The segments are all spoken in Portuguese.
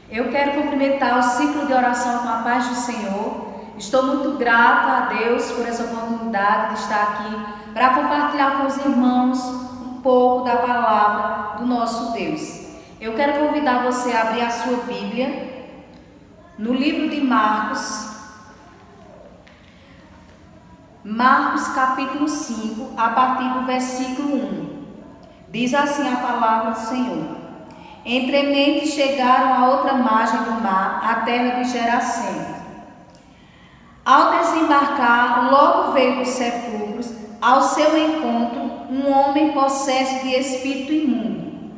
Eu quero cumprimentar o ciclo de oração com a paz do Senhor. Estou muito grata a Deus por essa oportunidade de estar aqui para compartilhar com os irmãos um pouco da palavra do nosso Deus. Eu quero convidar você a abrir a sua Bíblia no livro de Marcos capítulo 5, a partir do versículo 1. Diz assim a palavra do Senhor: Entremente chegaram à outra margem do mar, a terra de Geraseno. Ao desembarcar, logo veio dos sepulcros ao seu encontro um homem possesso de espírito imundo,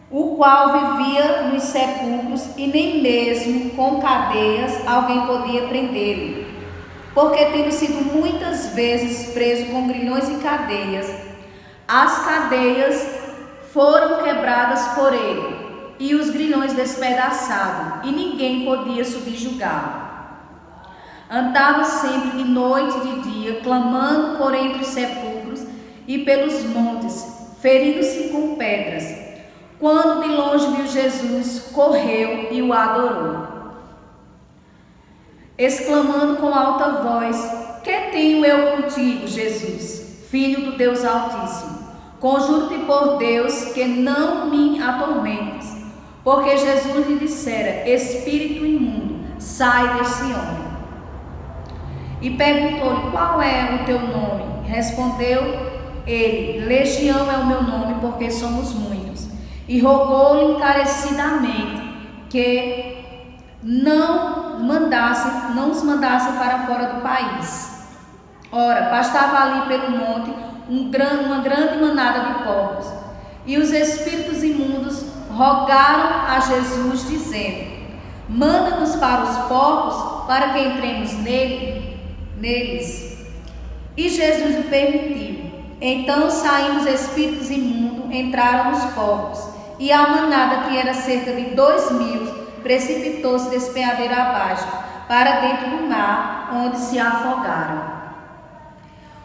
o qual vivia nos sepulcros, e nem mesmo com cadeias alguém podia prendê-lo, porque tendo sido muitas vezes preso com grilhões e cadeias, as cadeias foram quebradas por ele, e os grilhões despedaçados, e ninguém podia subjugá-lo. Andava sempre de noite e de dia, clamando por entre os sepulcros e pelos montes, ferindo-se com pedras. Quando de longe viu Jesus, correu e o adorou, exclamando com alta voz: Que tenho eu contigo, Jesus, Filho do Deus Altíssimo? Conjuro-te por Deus que não me atormentes. Porque Jesus lhe dissera: Espírito imundo, sai desse homem. E perguntou-lhe: Qual é o teu nome? Respondeu ele: Legião é o meu nome, porque somos muitos. E rogou-lhe encarecidamente que não os mandasse para fora do país. Ora, pastava ali pelo monte uma grande manada de porcos, e os espíritos imundos rogaram a Jesus, dizendo: Manda-nos para os porcos, para que entremos neles. E Jesus o permitiu. Então, saindo os espíritos imundos, entraram nos porcos, e a manada, que era cerca de 2.000, precipitou-se despenhadeiro abaixo, para dentro do mar, onde se afogaram.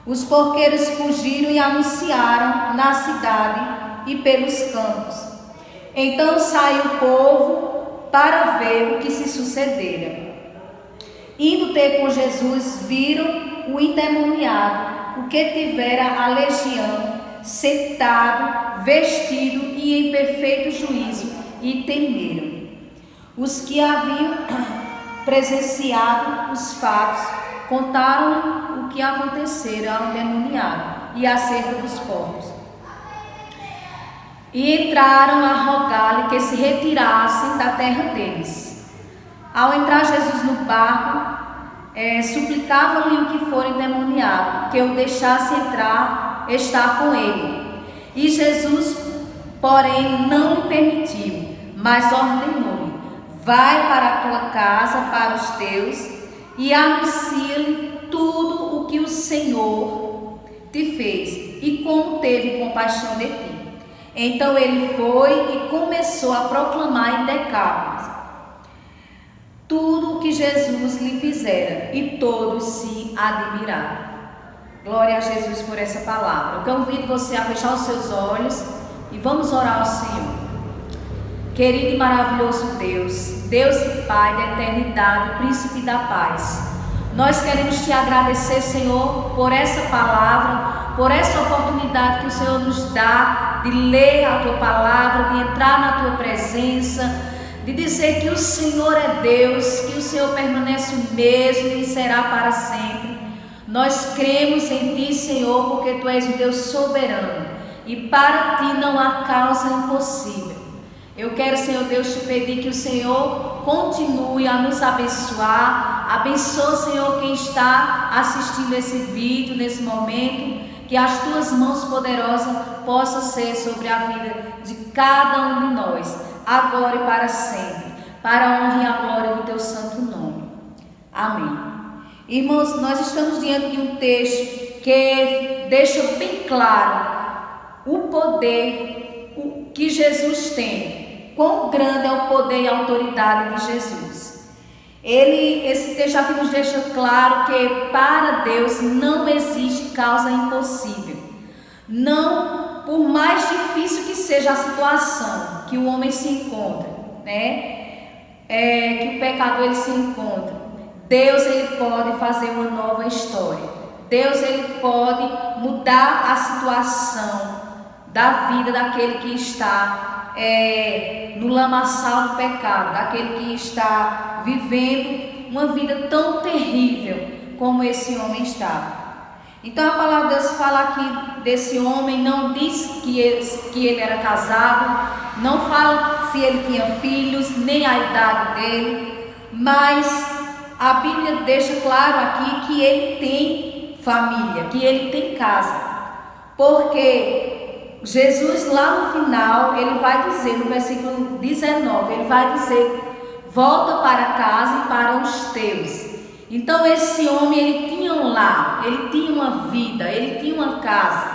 Os porqueiros fugiram e anunciaram na cidade e pelos campos. Então saiu o povo para ver o que se sucedera. Indo ter com Jesus, viram o endemoniado, o que tivera a legião, sentado, vestido e em perfeito juízo, e temeram. Os que haviam presenciado os fatos contaram o que acontecera ao endemoniado e acerca dos porcos. E entraram a rogar-lhe que se retirassem da terra deles. Ao entrar Jesus no barco, suplicava-lhe o que for endemoniado, que o deixasse estar com ele. E Jesus, porém, não lhe permitiu, mas ordenou-lhe: Vai para a tua casa, para os teus, e anuncia-lhe tudo o que o Senhor te fez, e como teve compaixão de ti. Então ele foi e começou a proclamar em Decápolis tudo o que Jesus lhe fizera, e todos se admiraram. Glória a Jesus por essa palavra. Eu convido você a fechar os seus olhos e vamos orar ao Senhor. Querido e maravilhoso Deus, Deus e Pai da eternidade, Príncipe da paz, nós queremos te agradecer, Senhor, por essa palavra, por essa oportunidade que o Senhor nos dá de ler a tua palavra, de entrar na tua presença, de dizer que o Senhor é Deus, que o Senhor permanece o mesmo e será para sempre. Nós cremos em ti, Senhor, porque tu és um Deus soberano e para ti não há causa impossível. Eu quero, Senhor Deus, te pedir que o Senhor continue a nos abençoar. Abençoa, Senhor, quem está assistindo esse vídeo nesse momento. Que as tuas mãos poderosas possam ser sobre a vida de cada um de nós, agora e para sempre, para a honra e a glória do teu santo nome. Amém. Irmãos, nós estamos diante de um texto que deixa bem claro o poder que Jesus tem. Quão grande é o poder e a autoridade de Jesus. Esse texto aqui nos deixa claro que para Deus não existe causa impossível. Não, por mais difícil que seja a situação que o homem se encontra, né, que o pecador ele se encontra, Deus ele pode fazer uma nova história. Deus ele pode mudar a situação da vida daquele que está no lamaçal do pecado, daquele que está vivendo uma vida tão terrível como esse homem estava. Então a palavra de Deus fala aqui desse homem, não diz que ele era casado, não fala se ele tinha filhos, nem a idade dele, mas a Bíblia deixa claro aqui que ele tem família, que ele tem casa, porque Jesus lá no final, ele vai dizer, no versículo 19, ele vai dizer: volta para casa e para os teus. Então esse homem, ele tinha um lar, ele tinha uma vida, ele tinha uma casa,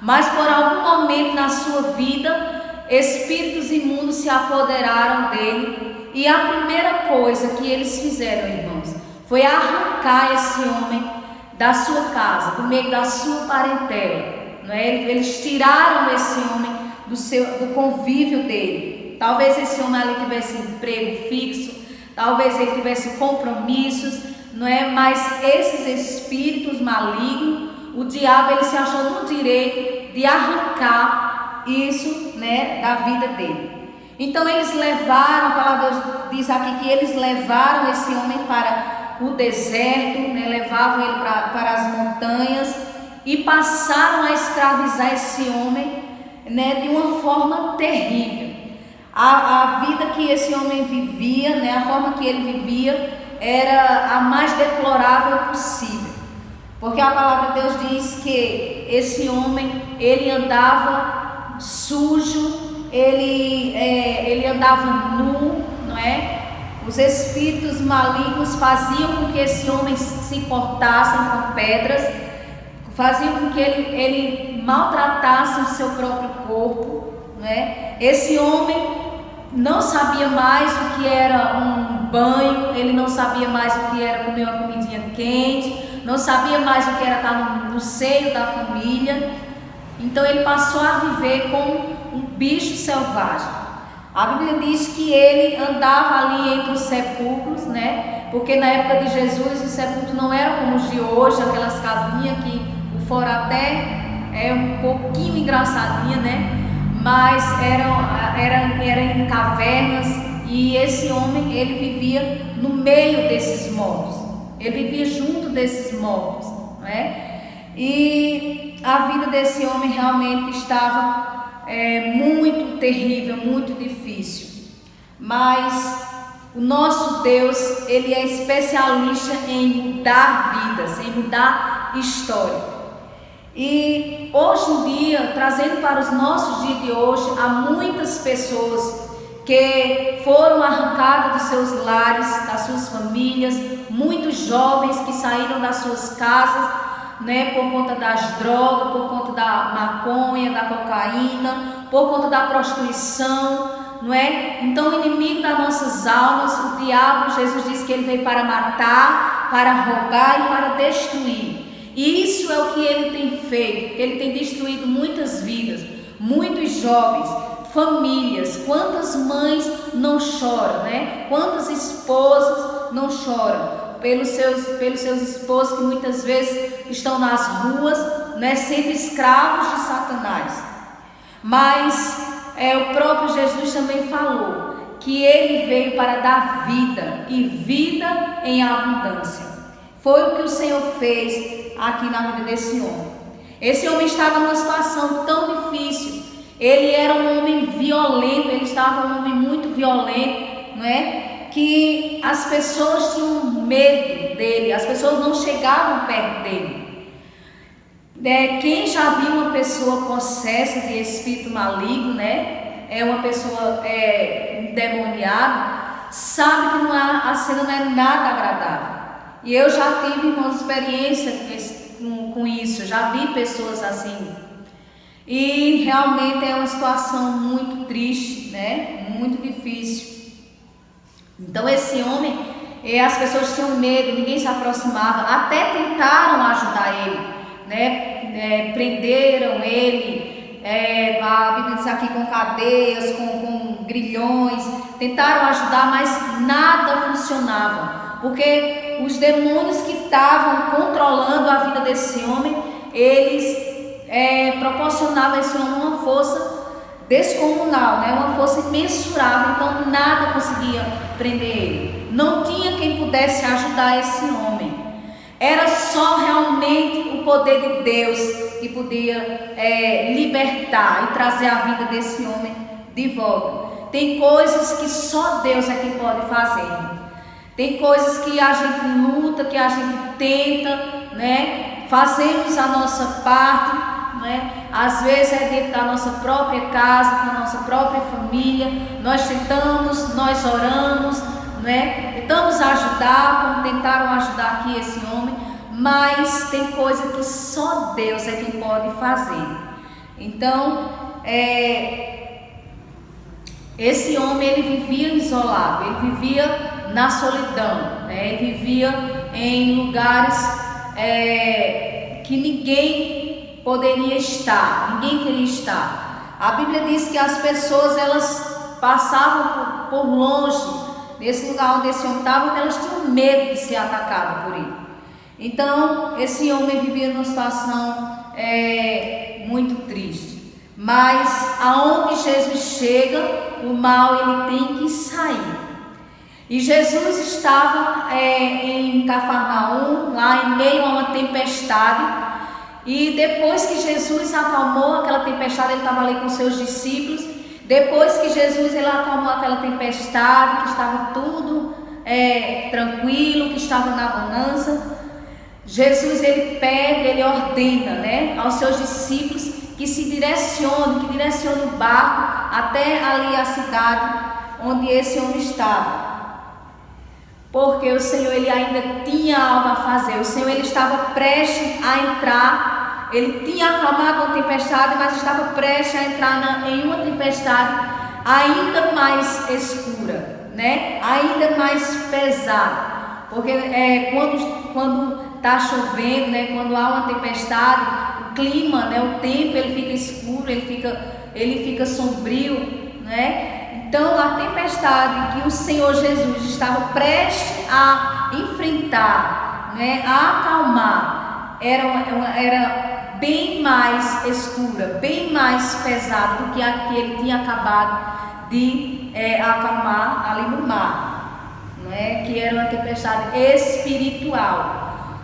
mas por algum momento na sua vida, espíritos imundos se apoderaram dele, e a primeira coisa que eles fizeram, irmãos, foi arrancar esse homem da sua casa, do meio da sua parentela, não é? Eles tiraram esse homem do convívio dele. Talvez esse homem ali tivesse emprego fixo, talvez ele tivesse compromissos, não é? Mas esses espíritos malignos, o diabo ele se achou no direito de arrancar isso, né, da vida dele. Então eles levaram, a palavra de Deus diz aqui que eles levaram esse homem para o deserto, né, levavam ele para as montanhas e passaram a escravizar esse homem, né, de uma forma terrível. A vida que esse homem vivia, né, a forma que ele vivia, era a mais deplorável possível, porque a palavra de Deus diz que esse homem, ele andava sujo, ele andava nu, não é? Os espíritos malignos faziam com que esse homem se cortasse com pedras, faziam com que ele maltratasse o seu próprio corpo, não é? Esse homem não sabia mais o que era um banho, ele não sabia mais o que era comer uma comidinha quente, não sabia mais o que era estar no seio da família. Então ele passou a viver como um bicho selvagem. A Bíblia diz que ele andava ali entre os sepulcros, né? Porque na época de Jesus os sepulcros não eram como os de hoje, aquelas casinhas que o fora até é um pouquinho engraçadinha, né? Mas era em cavernas, e esse homem ele vivia no meio desses mortos, ele vivia junto desses mortos, não é? E a vida desse homem realmente estava muito terrível, muito difícil. Mas o nosso Deus, ele é especialista em mudar vidas, em mudar história. E hoje em dia, trazendo para os nossos dias de hoje, há muitas pessoas que foram arrancadas dos seus lares, das suas famílias, muitos jovens que saíram das suas casas, né, por conta das drogas, por conta da maconha, da cocaína, por conta da prostituição, não é? Então o inimigo das nossas almas, o diabo, Jesus disse que ele veio para matar, para roubar e para destruir. E isso é o que ele tem feito. Ele tem destruído muitas vidas, muitos jovens, famílias. Quantas mães não choram, né? Quantas esposas não choram pelos seus esposos que muitas vezes estão nas ruas, né, sendo escravos de Satanás. Mas o próprio Jesus também falou que ele veio para dar vida, e vida em abundância. Foi o que o Senhor fez aqui na vida desse homem. Esse homem estava numa situação tão difícil. Ele era um homem violento, ele estava um homem muito violento, não é? Que as pessoas tinham medo dele, as pessoas não chegavam perto dele. Quem já viu uma pessoa possessa de espírito maligno, né? Uma pessoa endemoniada, sabe que a cena não é nada agradável. E eu já tive, irmãos, experiência com isso, já vi pessoas assim. E realmente é uma situação muito triste, né? Muito difícil. Então esse homem, as pessoas tinham medo, ninguém se aproximava, até tentaram ajudar ele, né? Prenderam ele, a Bíblia diz aqui, com cadeias, com grilhões, tentaram ajudar, mas nada funcionava, porque os demônios que estavam controlando a vida desse homem, eles proporcionavam a esse homem uma força descomunal, né? Uma força imensurável, então nada conseguia prender ele. Não tinha quem pudesse ajudar esse homem. Era só realmente o poder de Deus que podia libertar e trazer a vida desse homem de volta. Tem coisas que só Deus é quem pode fazer. Tem coisas que a gente luta, que a gente tenta, né? Fazemos a nossa parte, né? Às vezes é dentro da nossa própria casa, com a nossa própria família. Nós tentamos, nós oramos, né? Tentamos ajudar, como tentaram ajudar aqui esse homem, mas tem coisa que só Deus é quem pode fazer. Então, esse homem, ele vivia isolado, ele vivia na solidão, né? Ele vivia em lugares que ninguém poderia estar, ninguém queria estar. A Bíblia diz que as pessoas, elas passavam por longe desse lugar onde esse homem estava, porque elas tinham medo de ser atacada por ele. Então, esse homem vivia numa situação muito triste. Mas aonde Jesus chega, o mal ele tem que sair. E Jesus estava em Cafarnaum, lá em meio a uma tempestade. E depois que Jesus acalmou aquela tempestade, ele estava ali com seus discípulos. Depois que Jesus ele acalmou aquela tempestade, que estava tudo tranquilo, que estava na bonança, Jesus ele pega, ele ordena, né, aos seus discípulos que direcione o barco até ali a cidade onde esse homem estava. Porque o Senhor ele ainda tinha algo a fazer. O Senhor ele estava prestes a entrar. Ele tinha acalmado a tempestade, mas estava prestes a entrar em uma tempestade ainda mais escura, né? Ainda mais pesada. Porque quando está chovendo, né? Quando há uma tempestade, o clima, né? O tempo ele fica escuro, ele fica sombrio, né? Então a tempestade que o Senhor Jesus estava prestes a enfrentar, né? A acalmar, era bem mais escura, bem mais pesada do que a que ele tinha acabado de acalmar ali no mar, não é? Que era uma tempestade espiritual.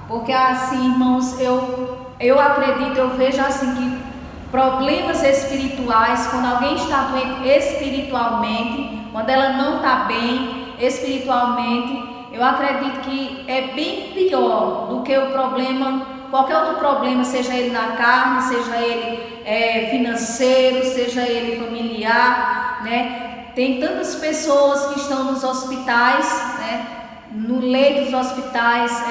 Porque assim, irmãos, eu acredito, eu vejo assim que problemas espirituais, quando alguém está doente espiritualmente, quando ela não está bem espiritualmente, eu acredito que é bem pior do que o problema, qualquer outro problema, seja ele na carne, seja ele financeiro, seja ele familiar, né? Tem tantas pessoas que estão nos hospitais, né? No leito dos hospitais,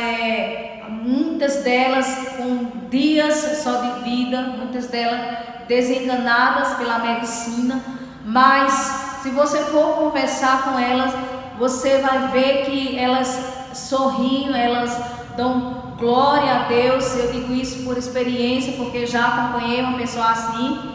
muitas delas com dias só de vida, muitas delas desenganadas pela medicina, mas se você for conversar com elas, você vai ver que elas sorriem, elas dão glória a Deus. Eu digo isso por experiência, porque já acompanhei uma pessoa assim.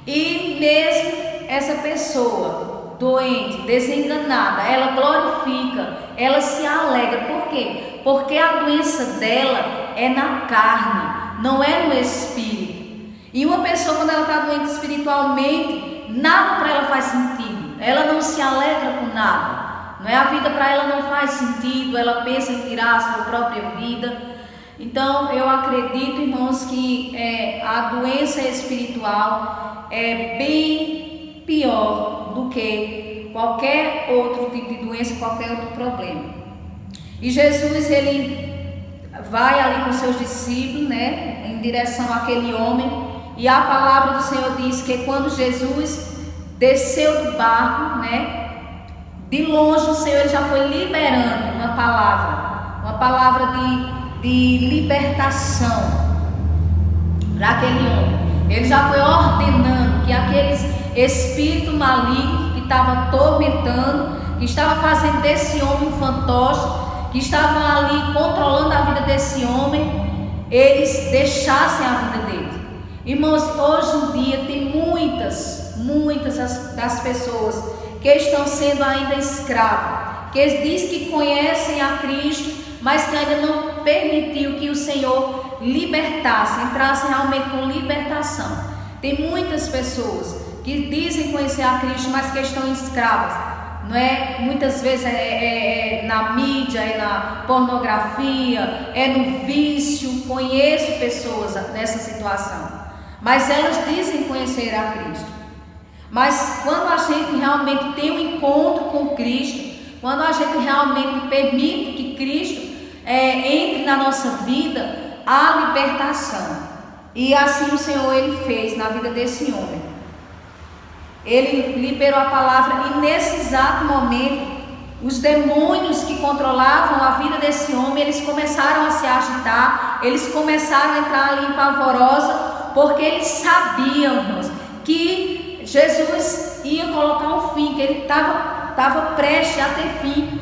E mesmo essa pessoa doente, desenganada, ela glorifica, ela se alegra. Por quê? Porque a doença dela é na carne, não é no espírito. E uma pessoa, quando ela está doente espiritualmente, nada para ela faz sentido. Ela não se alegra com nada. Não é? A vida para ela não faz sentido. Ela pensa em tirar a sua própria vida. Então eu acredito, irmãos, que a doença espiritual é bem pior do que qualquer outro tipo de doença, qualquer outro problema. E Jesus ele vai ali com seus discípulos, né, em direção àquele homem. E a palavra do Senhor diz que quando Jesus desceu do barco, né, de longe o Senhor já foi liberando uma palavra de libertação para aquele homem. Ele já foi ordenando que aqueles espíritos malignos que estavam atormentando, que estavam fazendo desse homem um fantoche, que estavam ali controlando a vida desse homem, eles deixassem a vida dele. Irmãos, hoje em dia tem muitas das pessoas que estão sendo ainda escravos, que diz que conhecem a Cristo, mas que ainda não permitiu que o Senhor libertasse, entrasse realmente com libertação. Tem muitas pessoas que dizem conhecer a Cristo, mas que estão escravas, não é? Muitas vezes é na mídia, é na pornografia, é no vício. Conheço pessoas nessa situação, mas elas dizem conhecer a Cristo. Mas quando a gente realmente tem um encontro com Cristo, quando a gente realmente permite que Cristo entre na nossa vida, há libertação. E assim o Senhor ele fez na vida desse homem. Ele liberou a palavra e nesse exato momento, os demônios que controlavam a vida desse homem, eles começaram a se agitar, eles começaram a entrar ali em pavorosa, porque eles sabiam, irmãos, que Jesus ia colocar um fim, que ele estava prestes a ter fim.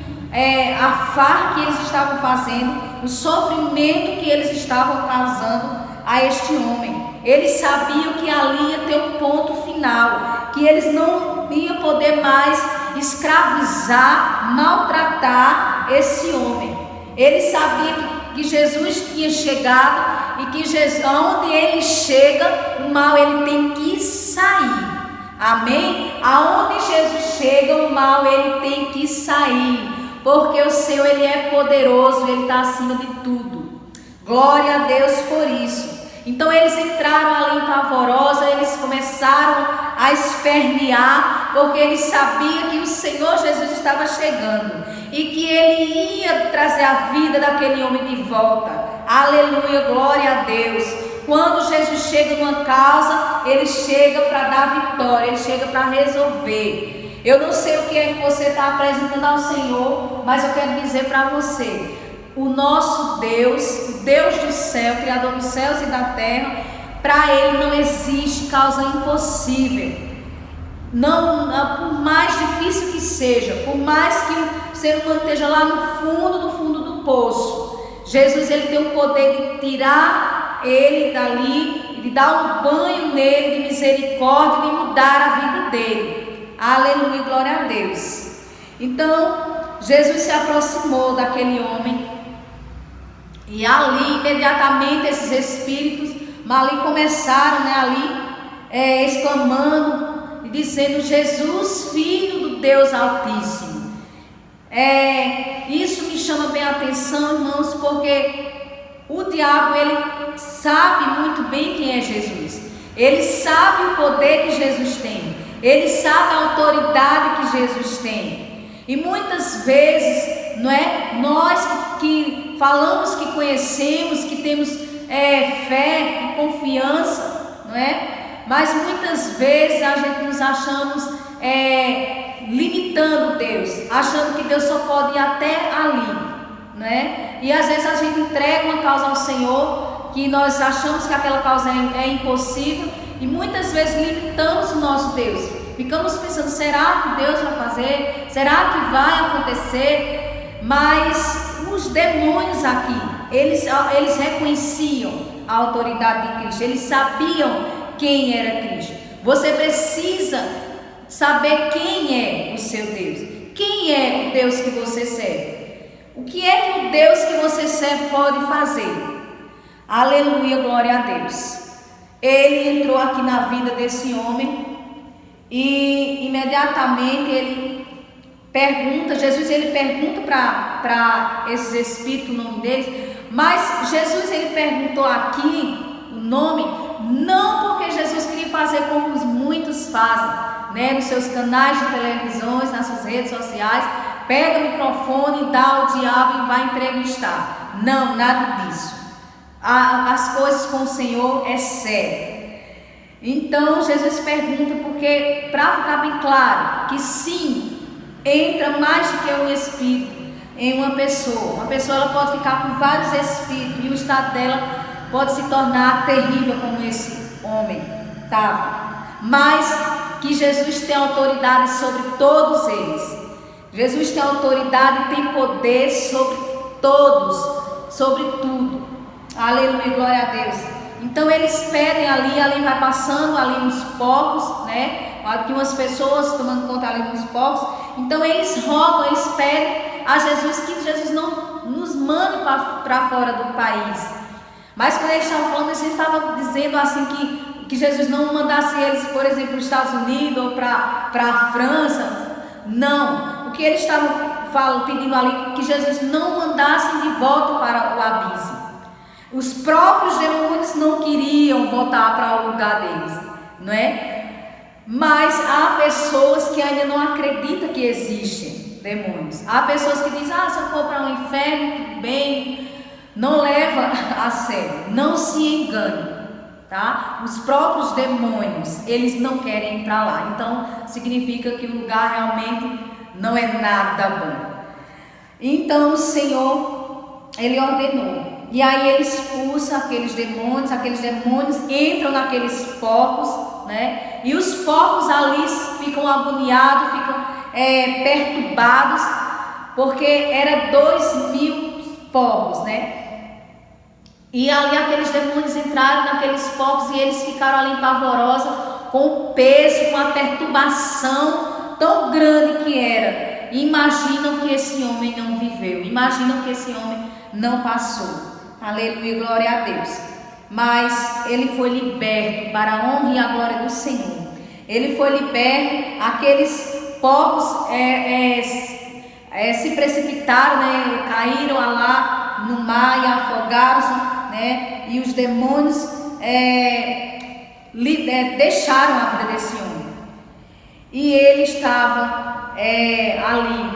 A farra que eles estavam fazendo, o sofrimento que eles estavam causando a este homem. Eles sabiam que ali ia ter um ponto final, que eles não iam poder mais escravizar, maltratar esse homem. Eles sabiam que Jesus tinha chegado e que Jesus, onde ele chega, o mal ele tem que sair. Amém? Aonde Jesus chega, o mal ele tem que sair. Porque o Senhor ele é poderoso, ele está acima de tudo. Glória a Deus por isso. Então eles entraram ali em pavorosa, eles começaram a espernear, porque eles sabiam que o Senhor Jesus estava chegando e que ele ia trazer a vida daquele homem de volta. Aleluia, glória a Deus. Quando Jesus chega numa causa, ele chega para dar vitória, ele chega para resolver. Eu não sei o que é que você está apresentando ao Senhor, mas eu quero dizer para você, o nosso Deus, o Deus do céu, Criador dos céus e da terra, para Ele não existe causa impossível. Não, por mais difícil que seja, por mais que o ser humano esteja lá no fundo do poço, Jesus ele tem o poder de tirar ele dali, de dar um banho nele de misericórdia, de mudar a vida dele. Aleluia, glória a Deus. Então, Jesus se aproximou daquele homem e ali, imediatamente, esses espíritos ali começaram, exclamando e dizendo: Jesus, Filho do Deus Altíssimo. Isso me chama bem a atenção, irmãos, porque o diabo, ele sabe muito bem quem é Jesus. Ele sabe o poder que Jesus tem. Ele sabe a autoridade que Jesus tem. E muitas vezes, nós que falamos que conhecemos, que temos fé e confiança, mas muitas vezes a gente nos achamos limitando Deus, achando que Deus só pode ir até ali, E às vezes a gente entrega uma causa ao Senhor, que nós achamos que aquela causa é impossível, e muitas vezes limitamos o nosso Deus. Ficamos pensando, será que Deus vai fazer? Será que vai acontecer? Mas os demônios aqui, eles reconheciam a autoridade de Cristo. Eles sabiam quem era Cristo. Você precisa saber quem é o seu Deus. Quem é o Deus que você serve? O que é que o Deus que você serve pode fazer? Aleluia, glória a Deus. Ele entrou aqui na vida desse homem e imediatamente ele pergunta, Jesus ele pergunta para esses espíritos o nome deles, mas Jesus ele perguntou aqui o nome, não porque Jesus queria fazer como muitos fazem, nos seus canais de televisões, nas suas redes sociais, pega o microfone, dá ao diabo e vai entrevistar. Não, nada disso. As coisas com o Senhor é sério. Então Jesus pergunta, porque para ficar bem claro que sim, entra mais do que um espírito em uma pessoa ela pode ficar com vários espíritos e o estado dela pode se tornar terrível como esse homem estava, mas que Jesus tem autoridade sobre todos eles. Jesus tem autoridade e tem poder sobre todos, sobre tudo. Aleluia, glória a Deus. Então eles pedem ali vai passando ali uns porcos, né? Aqui umas pessoas tomando conta ali dos porcos. Então eles rogam, eles pedem a Jesus que Jesus não nos mande para fora do país. Mas quando eles estavam falando, eles estavam dizendo assim que Jesus não mandasse eles, por exemplo, para os Estados Unidos ou para a França. Não. O que eles estavam pedindo ali, que Jesus não mandasse de volta para o abismo. Os próprios demônios não queriam voltar para o lugar deles, não é? Mas há pessoas que ainda não acreditam que existem demônios. Há pessoas que dizem, se eu for para o inferno, tudo bem. Não leva a sério, não se engane, tá? Os próprios demônios, eles não querem ir para lá. Então, significa que o lugar realmente não é nada bom. Então, o Senhor, Ele ordenou. E aí Ele expulsa aqueles demônios entram naqueles porcos, né? E os porcos ali ficam agoniados, ficam perturbados, porque era 2.000 porcos, né? E ali aqueles demônios entraram naqueles porcos e eles ficaram ali pavorosos, com o peso, com a perturbação tão grande que era. E imaginam que esse homem não viveu, imaginam que esse homem não passou. Aleluia, glória a Deus. Mas ele foi liberto para a honra e a glória do Senhor. Ele foi liberto, aqueles porcos se precipitaram, né? Caíram lá no mar e afogaram-se, né? E os demônios deixaram a vida desse homem. E ele estava ali,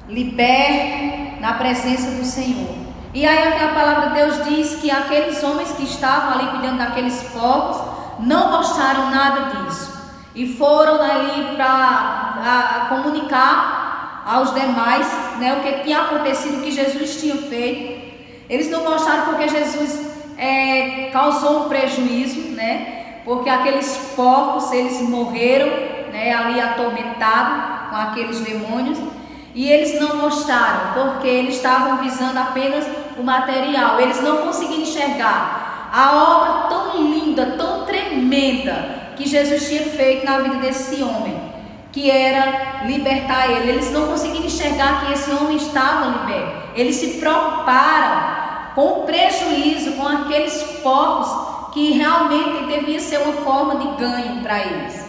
liberto na presença do Senhor. E aí a palavra de Deus diz que aqueles homens que estavam ali cuidando daqueles porcos não gostaram nada disso. E foram ali para comunicar aos demais, né, o que tinha acontecido, o que Jesus tinha feito. Eles não gostaram porque Jesus causou um prejuízo, né? Porque aqueles porcos, eles morreram, né, ali atormentados com aqueles demônios. E eles não gostaram porque eles estavam visando apenas o material. Eles não conseguiam enxergar a obra tão linda, tão tremenda que Jesus tinha feito na vida desse homem, que era libertar ele. Eles não conseguiam enxergar que esse homem estava liberto. Eles se preocuparam com o prejuízo, com aqueles porcos que realmente devia ser uma forma de ganho para eles.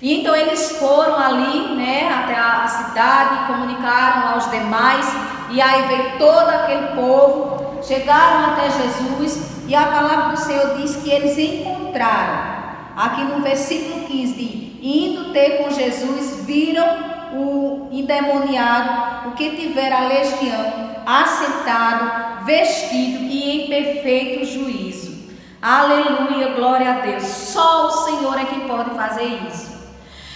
E então eles foram ali, né, até a cidade, comunicaram aos demais, e aí veio todo aquele povo, chegaram até Jesus, e a palavra do Senhor diz que eles encontraram, aqui no versículo 15, de indo ter com Jesus, viram o endemoniado, o que tivera a legião, assentado, vestido e em perfeito juízo. Aleluia, glória a Deus. Só o Senhor é que pode fazer isso.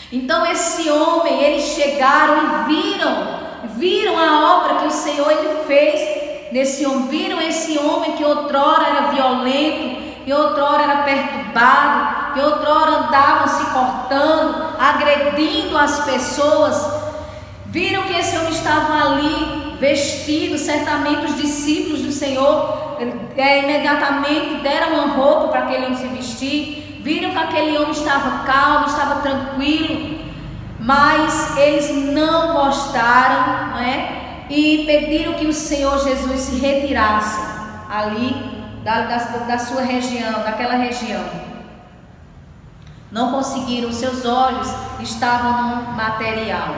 Então esse homem, eles chegaram e viram a obra que o Senhor ele fez nesse homem. Viram esse homem que outrora era violento, que outrora era perturbado, que outrora andava se cortando, agredindo as pessoas. Viram que esse homem estava ali vestido. Certamente os discípulos do Senhor imediatamente deram uma roupa para aquele homem se vestir. Viram que aquele homem estava calmo, estava tranquilo, mas eles não gostaram, não é? E pediram que o Senhor Jesus se retirasse ali da sua região, daquela região. Não conseguiram, seus olhos estavam no material.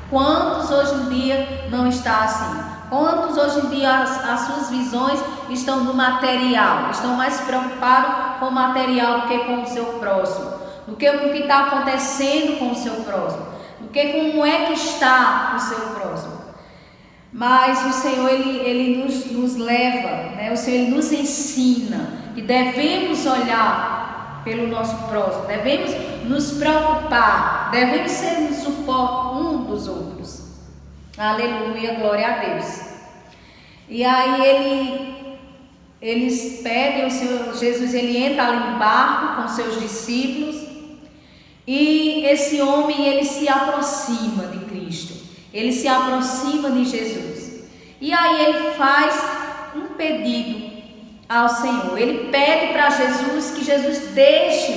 Quantos hoje em dia não está assim? Quantos hoje em dia as suas visões estão no material, estão mais preocupados com o material do que com o seu próximo, do que com o que está acontecendo com o seu próximo, do que como é que está o seu próximo. Mas o Senhor ele nos leva, né? O Senhor ele nos ensina que devemos olhar pelo nosso próximo, devemos nos preocupar, devemos ser um suporte um dos outros. Aleluia, glória a Deus. E aí eles pedem, o Senhor Jesus ele entra ali no barco com seus discípulos, e esse homem ele se aproxima de Cristo, ele se aproxima de Jesus, e aí ele faz um pedido ao Senhor. Ele pede para Jesus que Jesus deixe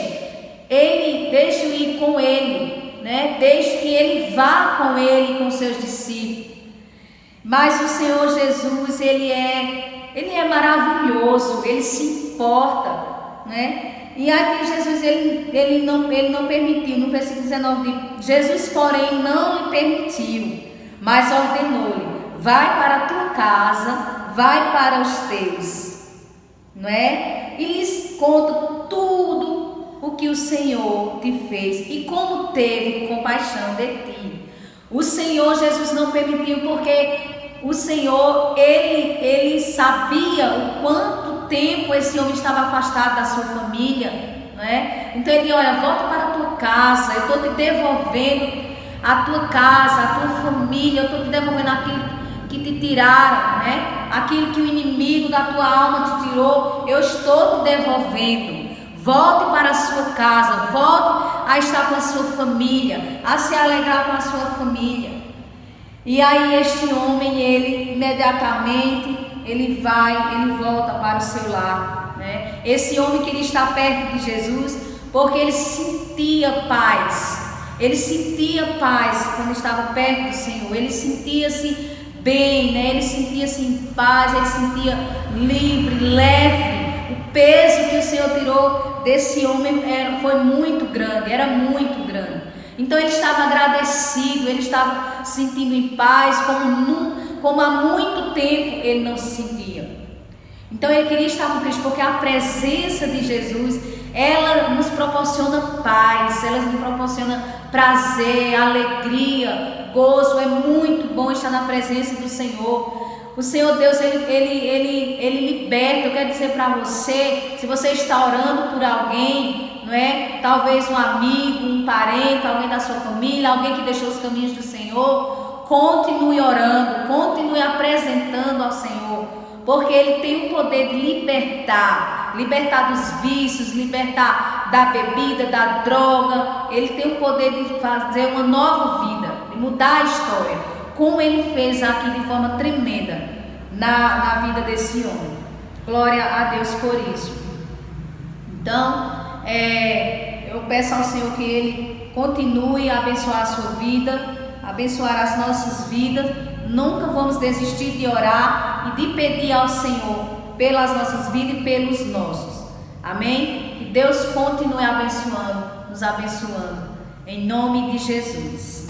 ir com ele, né? Deixe que ele vá com ele, com seus discípulos. Mas o Senhor Jesus, ele é maravilhoso, ele se importa, né? E aqui Jesus, ele não permitiu, no versículo 19, Jesus, porém, não lhe permitiu, mas ordenou-lhe: vai para a tua casa, vai para os teus, não é? E lhes conta tudo o que o Senhor te fez e como teve compaixão de ti. O Senhor Jesus não permitiu, porque o Senhor, ele sabia o quanto tempo esse homem estava afastado da sua família, não é? Então ele: olha, volta para a tua casa, eu estou te devolvendo a tua casa, a tua família, eu estou te devolvendo aquilo que te tiraram, né? Aquilo que o inimigo da tua alma te tirou, eu estou te devolvendo. Volte para a sua casa, volte a estar com a sua família, a se alegrar com a sua família. E aí este homem, ele imediatamente, ele volta para o seu lar, né? Esse homem queria estar perto de Jesus, porque ele sentia paz. Ele sentia paz quando estava perto do Senhor. Ele sentia-se bem, né? Ele sentia-se em paz, ele sentia livre, leve. O peso que o Senhor tirou desse homem foi muito grande, era muito grande. Então ele estava agradecido, ele estava se sentindo em paz, como há muito tempo ele não se sentia. Então ele queria estar com Cristo, porque a presença de Jesus, ela nos proporciona paz, ela nos proporciona prazer, alegria, gozo. É muito bom estar na presença do Senhor. O Senhor Deus, ele liberta. Eu quero dizer para você, se você está orando por alguém, não é? Talvez um amigo, um parente, alguém da sua família, alguém que deixou os caminhos do Senhor, continue orando, continue apresentando ao Senhor, porque Ele tem o poder de libertar dos vícios, libertar da bebida, da droga. Ele tem o poder de fazer uma nova vida, de mudar a história, como Ele fez aqui de forma tremenda na vida desse homem. Glória a Deus por isso. Então, eu peço ao Senhor que Ele continue a abençoar a sua vida, abençoar as nossas vidas. Nunca vamos desistir de orar e de pedir ao Senhor pelas nossas vidas e pelos nossos. Amém? Que Deus continue abençoando, nos abençoando, em nome de Jesus.